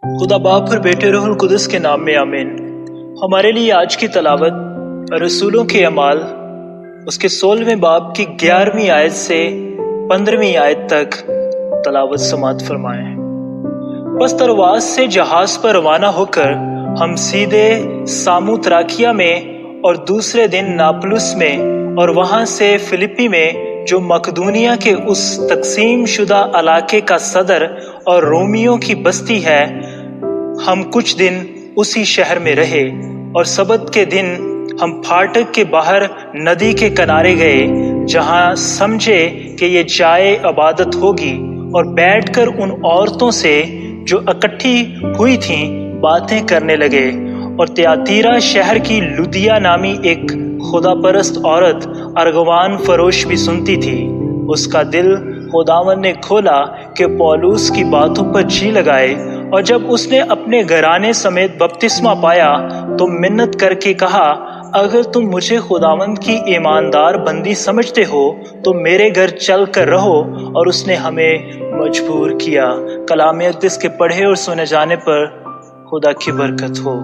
खुदा बाप और बेटे रूहुल कुदस के नाम में आमीन। हमारे लिए आज की तलावत रसूलों के अमाल उसके 16वें बाब की 11वीं आयत से 15वीं आयत तक तलावत समात फरमाएं। बस तरवास से जहाज पर रवाना होकर हम सीधे सामुत्राकिया में और दूसरे दिन नापलुस में और वहां से फिलिपी में जो मकदूनिया के उस तकसीम शुदा इलाके का सदर और रोमियों की बस्ती है, हम कुछ दिन उसी शहर में रहे और सबत के दिन हम फाटक के बाहर नदी के किनारे गए, जहां समझे कि ये जाए इबादत होगी, और बैठकर उन औरतों से जो इकट्ठी हुई थीं बातें करने लगे। और त्यातीरा शहर की लुदिया नामी एक खुदा परस्त औरत अर्गवान फरोश भी सुनती थी। उसका दिल खुदावन ने खोला कि पौलुस की बातों पर जी लगाए, और जब उसने अपने घराने समेत बपतिस्मा पाया तो मिन्नत करके कहा, अगर तुम मुझे खुदावंद की ईमानदार बंदी समझते हो तो मेरे घर चल कर रहो। और उसने हमें मजबूर किया। कलाम अक़दस के पढ़े और सुने जाने पर खुदा की बरकत हो।